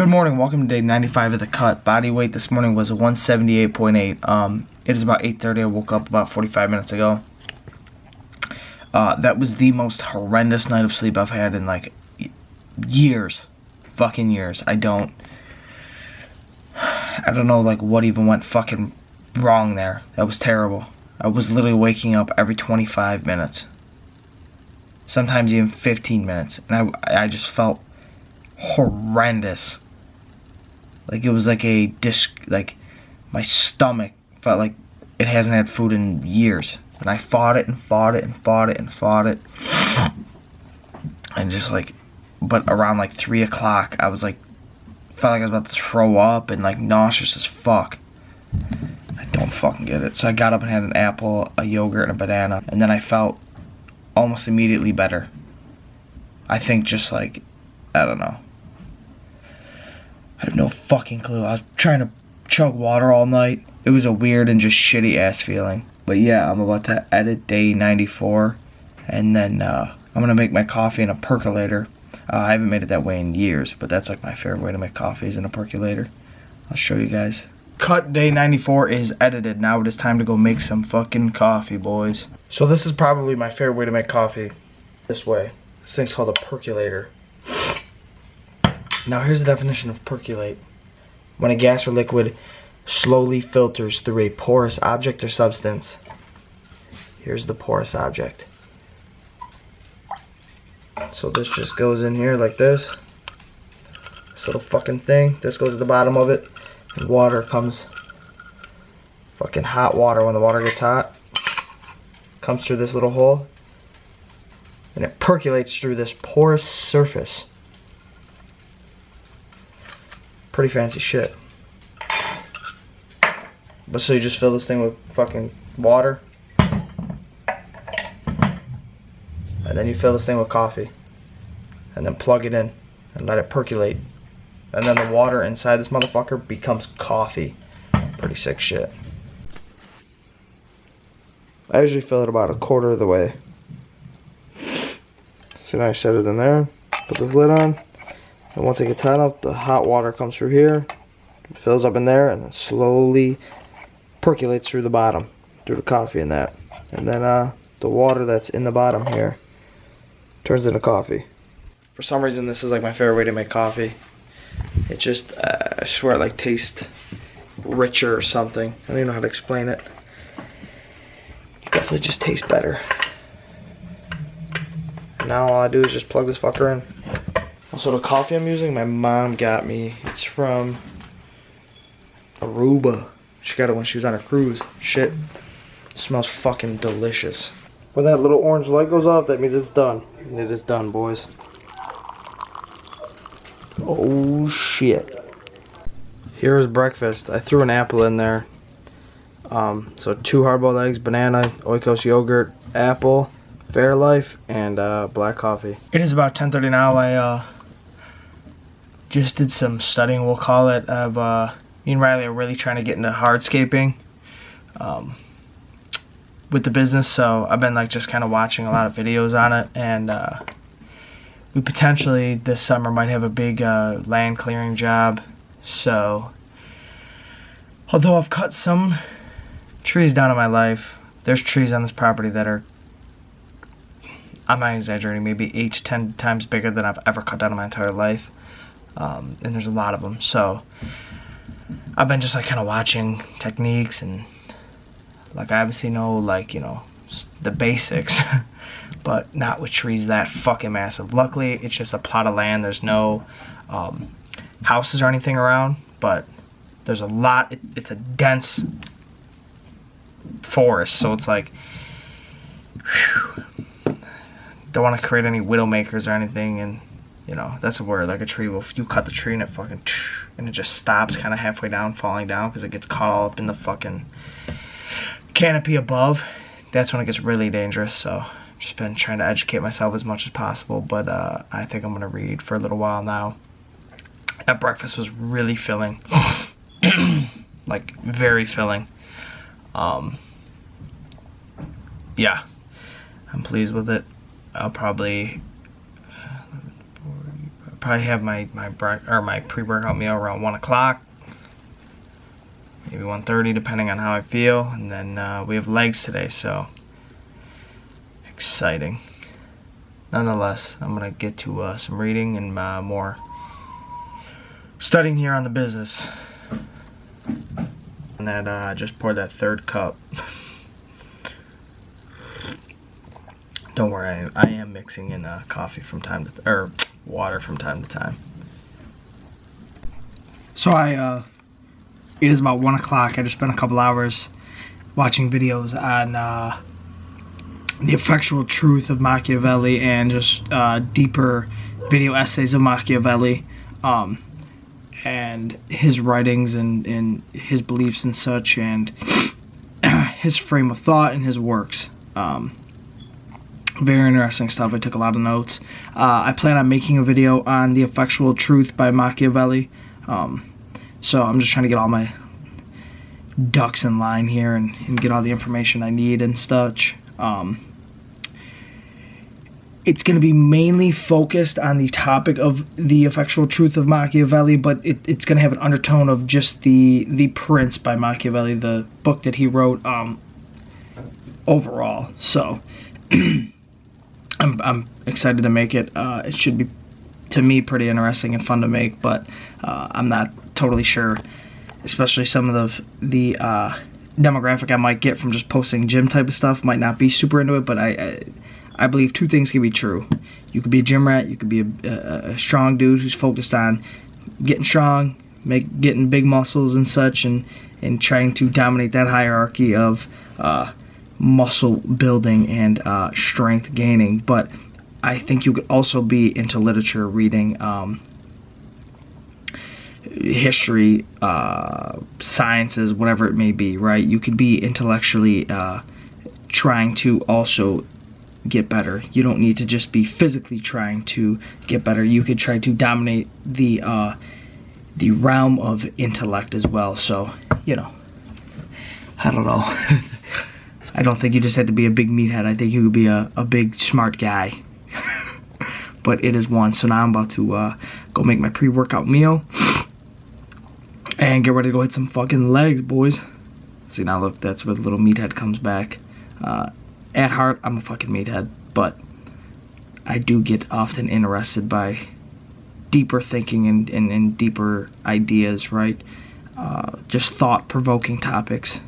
Good morning, welcome to day 95 of the cut. Body weight this morning was 178.8. It is about 8:30. I woke up about 45 minutes ago. That was the most horrendous night of sleep I've had in like years. Fucking years. I don't know like what even went fucking wrong there. That was terrible. I was literally waking up every 25 minutes. Sometimes even 15 minutes. And I just felt horrendous. Like it was like like my stomach felt like it hasn't had food in years. And I fought it and fought it and fought it and fought it. And just like, but around like 3 o'clock, I was like, felt like I was about to throw up and like nauseous as fuck. I don't fucking get it. So I got up and had an apple, a yogurt, and a banana. And then I felt almost immediately better. I think just like, I don't know. I have no fucking clue. I was trying to chug water all night. It was a weird and just shitty ass feeling. But yeah, I'm about to edit day 94. And then I'm going to make my coffee in a percolator. I haven't made it that way in years, but that's like my favorite way to make coffee is in a percolator. I'll show you guys. Cut day 94 is edited. Now it is time to go make some fucking coffee, boys. So this is probably my favorite way to make coffee. This way. This thing's called a percolator. Now here's the definition of percolate. When a gas or liquid slowly filters through a porous object or substance. Here's the porous object. So this just goes in here like this. This little fucking thing. This goes to the bottom of it. And water comes. Fucking hot water. When the water gets hot, comes through this little hole. And it percolates through this porous surface. Pretty fancy shit. But so you just fill this thing with fucking water. And then you fill this thing with coffee. And then plug it in and let it percolate. And then the water inside this motherfucker becomes coffee. Pretty sick shit. I usually fill it about a quarter of the way. So now I set it in there. Put this lid on. And once it gets hot enough, the hot water comes through here, fills up in there, and then slowly percolates through the bottom, through the coffee and that. And then the water that's in the bottom here turns into coffee. For some reason, this is like my favorite way to make coffee. It just, I swear it like tastes richer or something. I don't even know how to explain it. It definitely just tastes better. Now all I do is just plug this fucker in. Also, the coffee I'm using, my mom got me. It's from Aruba. She got it when she was on a cruise. Shit. It smells fucking delicious. When that little orange light goes off, that means it's done. And it is done, boys. Oh, shit. Here's breakfast. I threw an apple in there. So 2 hard-boiled eggs, banana, Oikos yogurt, apple, Fairlife, and black coffee. It is about 10:30 now. I just did some studying, we'll call it. Me and Riley are really trying to get into hardscaping with the business, so I've been like just kind of watching a lot of videos on it, and we potentially this summer might have a big land clearing job. So although I've cut some trees down in my life, there's trees on this property that are, I'm not exaggerating, maybe 8 to 10 times bigger than I've ever cut down in my entire life. And there's a lot of them, so I've been just like kind of watching techniques, and like I obviously know like, you know, the basics but not with trees that fucking massive. Luckily it's just a plot of land. There's no houses or anything around, but there's a lot. It's a dense forest, so it's like, whew, don't want to create any widowmakers or anything. And you know, that's where like a tree will, you cut the tree and it fucking, and it just stops kind of halfway down, falling down, because it gets caught all up in the fucking canopy above. That's when it gets really dangerous. So I've just been trying to educate myself as much as possible, but I think I'm gonna read for a little while now. That breakfast was really filling. Like very filling. Yeah, I'm pleased with it. I'll probably probably have my pre-workout meal around 1 o'clock, maybe 1:30, depending on how I feel. And then we have legs today, so exciting. Nonetheless, I'm gonna get to some reading and more studying here on the business. And that I just poured that third cup. Don't worry, I am mixing in coffee from time to or water from time to time. So it is about 1 o'clock. I just spent a couple hours watching videos on the effectual truth of Machiavelli and just deeper video essays of Machiavelli, and his writings and his beliefs and such, and his frame of thought and his works. Very interesting stuff. I took a lot of notes. I plan on making a video on the effectual truth by Machiavelli. So I'm just trying to get all my ducks in line here and get all the information I need and such. It's going to be mainly focused on the topic of the effectual truth of Machiavelli, but it's going to have an undertone of just the Prince by Machiavelli, the book that he wrote overall. So I'm excited to make it. It should be, to me, pretty interesting and fun to make, but I'm not totally sure, especially some of the demographic I might get from just posting gym type of stuff might not be super into it, but I believe two things can be true. You could be a gym rat, you could be a strong dude who's focused on getting strong, getting big muscles and such, and trying to dominate that hierarchy of muscle building and strength gaining. But I think you could also be into literature, reading history, sciences, whatever it may be, right? You could be intellectually trying to also get better. You don't need to just be physically trying to get better. You could try to dominate the realm of intellect as well. So, you know, I don't know. I don't think you just have to be a big meathead. I think you could be a big smart guy. But it is one. So now I'm about to go make my pre-workout meal and get ready to go hit some fucking legs, boys. See, now look, that's where the little meathead comes back. At heart, I'm a fucking meathead, but I do get often interested by deeper thinking and deeper ideas, right? Just thought-provoking topics.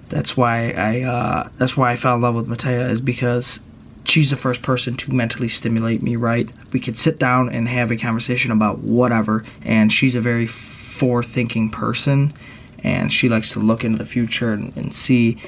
That's why I fell in love with Matea, is because she's the first person to mentally stimulate me, right? We could sit down and have a conversation about whatever, and she's a very forward-thinking person, and she likes to look into the future and see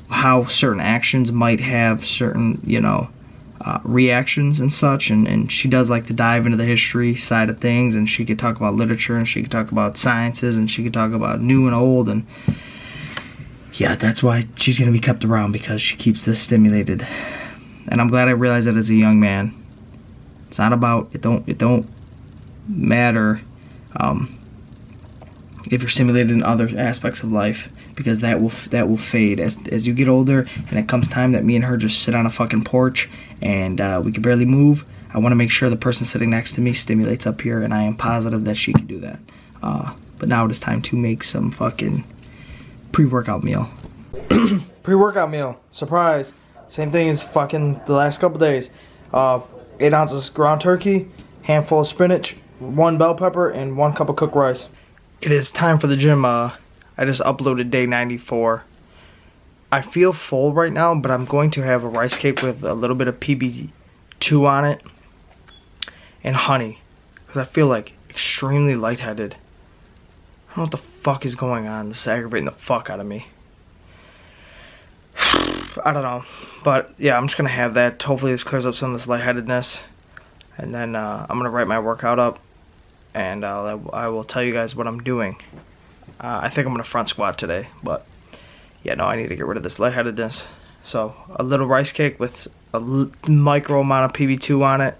how certain actions might have certain, reactions and such, and she does like to dive into the history side of things, and she could talk about literature, and she could talk about sciences, and she could talk about new and old, and yeah, that's why she's going to be kept around, because she keeps this stimulated. And I'm glad I realized that as a young man. It's not about, it don't matter if you're stimulated in other aspects of life, because that will fade as you get older, and it comes time that me and her just sit on a fucking porch and we can barely move. I want to make sure the person sitting next to me stimulates up here, and I am positive that she can do that. But now it is time to make some fucking pre-workout meal. Pre-workout meal, surprise. Same thing as fucking the last couple days. 8 ounces ground turkey, handful of spinach, 1 bell pepper, and 1 cup of cooked rice. It is time for the gym. I just uploaded day 94. I feel full right now, but I'm going to have a rice cake with a little bit of PB2 on it and honey, because I feel like extremely lightheaded. I don't know what the fuck is going on. This is aggravating the fuck out of me. I don't know, but yeah, I'm just gonna have that. Hopefully this clears up some of this lightheadedness, and then I'm gonna write my workout up, and I will tell you guys what I'm doing. I think I'm gonna front squat today, but yeah, no, I need to get rid of this lightheadedness. So a little rice cake with a micro amount of PB2 on it,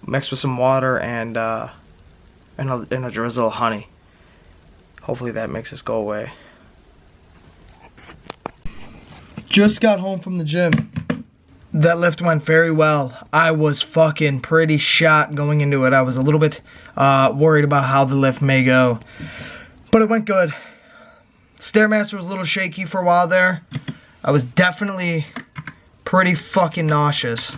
mixed with some water and a drizzle of honey. Hopefully that makes this go away. Just got home from the gym. That lift went very well. I was fucking pretty shot going into it. I was a little bit worried about how the lift may go, but it went good. Stairmaster was a little shaky for a while there. I was definitely pretty fucking nauseous.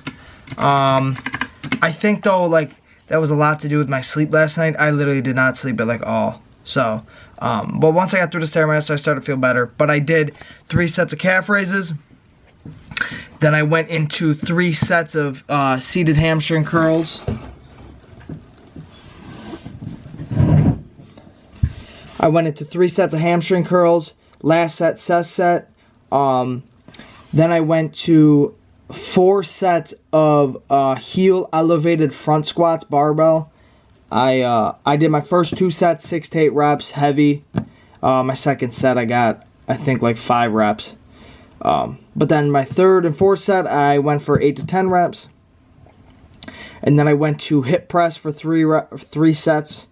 I think though, like, that was a lot to do with my sleep last night. I literally did not sleep at like all. So, but once I got through the Stairmaster, I started to feel better. But I did 3 sets of calf raises. Then I went into 3 sets of seated hamstring curls. I went into 3 sets of hamstring curls. Last set, set. Then I went to 4 sets of heel elevated front squats barbell. I did my first 2 sets, 6 to 8 reps, heavy. My second set I got, I think, like 5 reps. But then my third and fourth set I went for 8 to 10 reps. And then I went to hip press for 3 sets,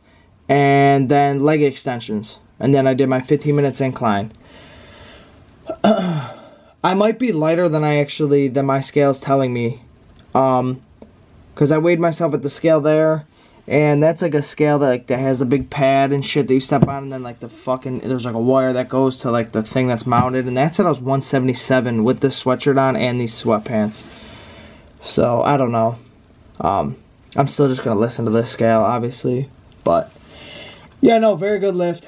and then leg extensions. And then I did my 15 minutes incline. I might be lighter than my scale's telling me. Because I weighed myself at the scale there, and that's like a scale that has a big pad and shit that you step on, and then like there's like a wire that goes to like the thing that's mounted, and that said I was 177 with this sweatshirt on and these sweatpants. So I don't know. I'm still just gonna listen to this scale, obviously, but yeah, no, very good lift.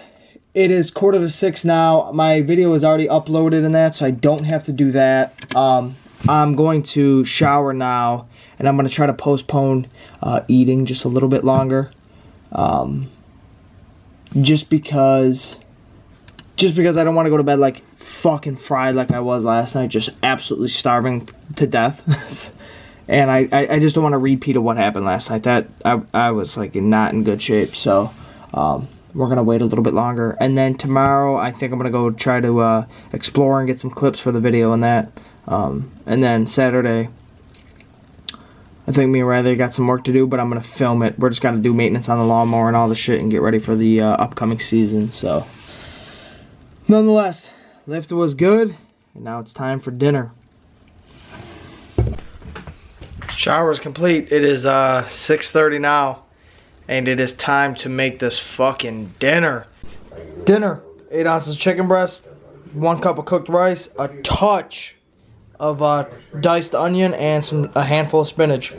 It is 5:45 now. My video is already uploaded in that, so I don't have to do that. I'm going to shower now, and I'm going to try to postpone eating just a little bit longer. Just because I don't want to go to bed like fucking fried like I was last night, just absolutely starving to death. And I just don't want to repeat of what happened last night. That I was like not in good shape, so we're going to wait a little bit longer. And then tomorrow, I think I'm going to go try to explore and get some clips for the video and that. And then Saturday, I think me and Riley got some work to do, but I'm going to film it. We're just got to do maintenance on the lawnmower and all the shit and get ready for the upcoming season. So, nonetheless, lift was good, and now it's time for dinner. Shower is complete. It is 6:30 now. And it is time to make this fucking dinner. 8 ounces of chicken breast, 1 cup of cooked rice, a touch of diced onion, and a handful of spinach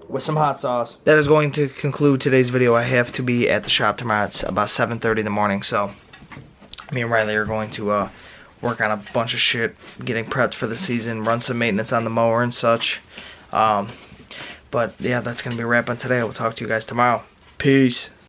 with some hot sauce. That is going to conclude today's video. I have to be at the shop tomorrow. It's about 7:30 in the morning, so me and Riley are going to work on a bunch of shit, getting prepped for the season, run some maintenance on the mower and such. But yeah, that's going to be a wrap on today. I will talk to you guys tomorrow. Peace.